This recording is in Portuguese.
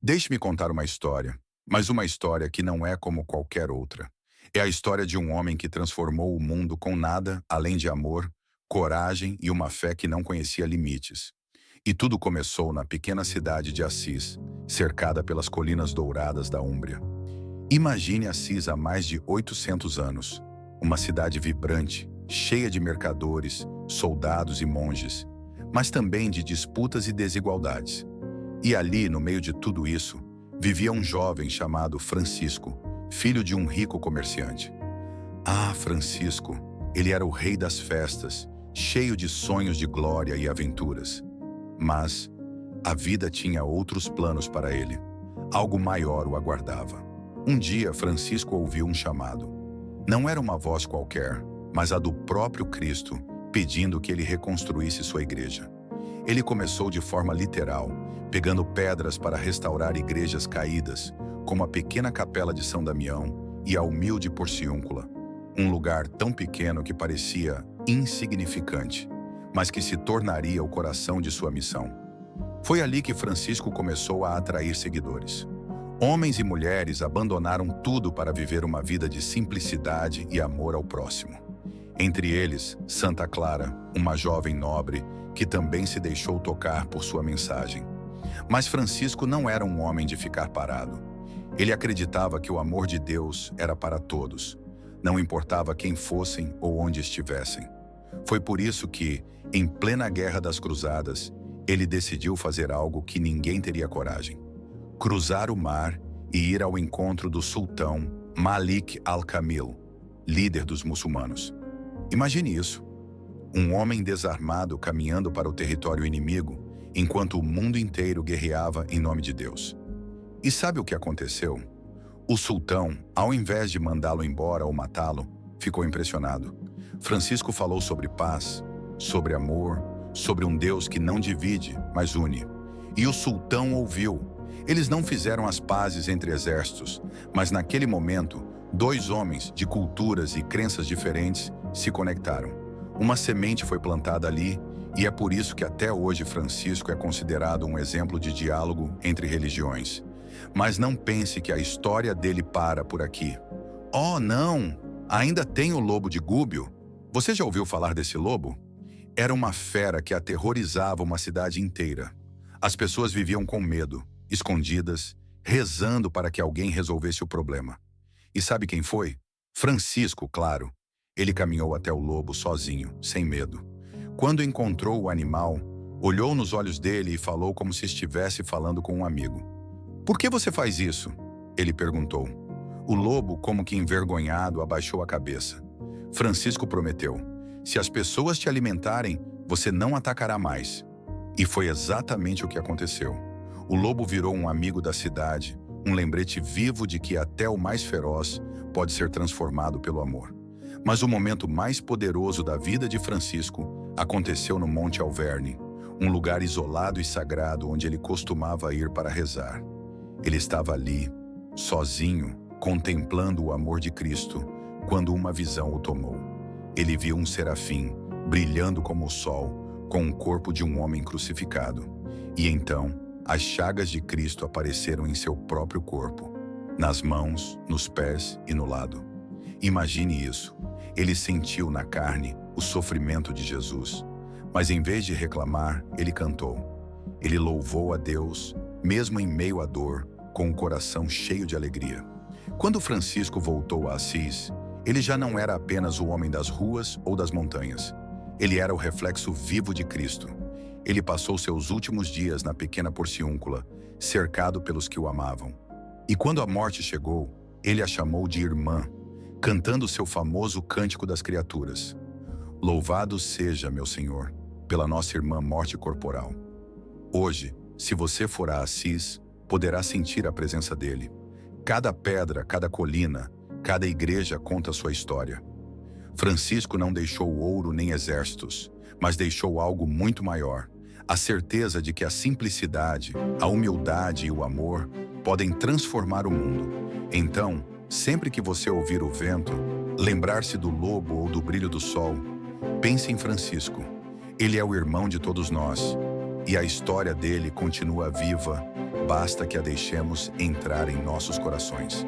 Deixe-me contar uma história, mas uma história que não é como qualquer outra. É a história de um homem que transformou o mundo com nada além de amor, coragem e uma fé que não conhecia limites. E tudo começou na pequena cidade de Assis, cercada pelas colinas douradas da Úmbria. Imagine Assis há mais de 800 anos, uma cidade vibrante, cheia de mercadores, soldados e monges, mas também de disputas e desigualdades. E ali, no meio de tudo isso, vivia um jovem chamado Francisco, filho de um rico comerciante. Ah, Francisco, ele era o rei das festas, cheio de sonhos de glória e aventuras. Mas a vida tinha outros planos para ele. Algo maior o aguardava. Um dia, Francisco ouviu um chamado. Não era uma voz qualquer, mas a do próprio Cristo, pedindo que ele reconstruísse sua igreja. Ele começou de forma literal, pegando pedras para restaurar igrejas caídas, como a pequena capela de São Damião e a humilde Porciúncula, um lugar tão pequeno que parecia insignificante, mas que se tornaria o coração de sua missão. Foi ali que Francisco começou a atrair seguidores. Homens e mulheres abandonaram tudo para viver uma vida de simplicidade e amor ao próximo. Entre eles, Santa Clara, uma jovem nobre que também se deixou tocar por sua mensagem. Mas Francisco não era um homem de ficar parado. Ele acreditava que o amor de Deus era para todos, não importava quem fossem ou onde estivessem. Foi por isso que, em plena Guerra das Cruzadas, ele decidiu fazer algo que ninguém teria coragem: cruzar o mar e ir ao encontro do sultão Malik al-Kamil, líder dos muçulmanos. Imagine isso: um homem desarmado caminhando para o território inimigo, enquanto o mundo inteiro guerreava em nome de Deus. E sabe o que aconteceu? O sultão, ao invés de mandá-lo embora ou matá-lo, ficou impressionado. Francisco falou sobre paz, sobre amor, sobre um Deus que não divide, mas une. E o sultão ouviu. Eles não fizeram as pazes entre exércitos, mas naquele momento, dois homens de culturas e crenças diferentes se conectaram. Uma semente foi plantada ali, e é por isso que até hoje Francisco é considerado um exemplo de diálogo entre religiões. Mas não pense que a história dele para por aqui. Oh, não! Ainda tem o lobo de Gúbio. Você já ouviu falar desse lobo? Era uma fera que aterrorizava uma cidade inteira. As pessoas viviam com medo, escondidas, rezando para que alguém resolvesse o problema. E sabe quem foi? Francisco, claro. Ele caminhou até o lobo sozinho, sem medo. Quando encontrou o animal, olhou nos olhos dele e falou como se estivesse falando com um amigo. "Por que você faz isso?" ele perguntou. O lobo, como que envergonhado, abaixou a cabeça. Francisco prometeu: "Se as pessoas te alimentarem, você não atacará mais." E foi exatamente o que aconteceu. O lobo virou um amigo da cidade, um lembrete vivo de que até o mais feroz pode ser transformado pelo amor. Mas o momento mais poderoso da vida de Francisco aconteceu no Monte Alverne, um lugar isolado e sagrado onde ele costumava ir para rezar. Ele estava ali, sozinho, contemplando o amor de Cristo, quando uma visão o tomou. Ele viu um serafim, brilhando como o sol, com o corpo de um homem crucificado. E então, as chagas de Cristo apareceram em seu próprio corpo, nas mãos, nos pés e no lado. Imagine isso. Ele sentiu na carne o sofrimento de Jesus. Mas em vez de reclamar, ele cantou. Ele louvou a Deus, mesmo em meio à dor, com o coração cheio de alegria. Quando Francisco voltou a Assis, ele já não era apenas o homem das ruas ou das montanhas. Ele era o reflexo vivo de Cristo. Ele passou seus últimos dias na pequena Porciúncula, cercado pelos que o amavam. E quando a morte chegou, ele a chamou de irmã, cantando seu famoso Cântico das Criaturas. Louvado seja, meu Senhor, pela nossa irmã morte corporal. Hoje, se você for a Assis, poderá sentir a presença dele. Cada pedra, cada colina, cada igreja conta sua história. Francisco não deixou ouro nem exércitos, mas deixou algo muito maior: a certeza de que a simplicidade, a humildade e o amor podem transformar o mundo. Então, sempre que você ouvir o vento, lembrar-se do lobo ou do brilho do sol, pense em Francisco. Ele é o irmão de todos nós, e a história dele continua viva, Basta que a deixemos entrar em nossos corações.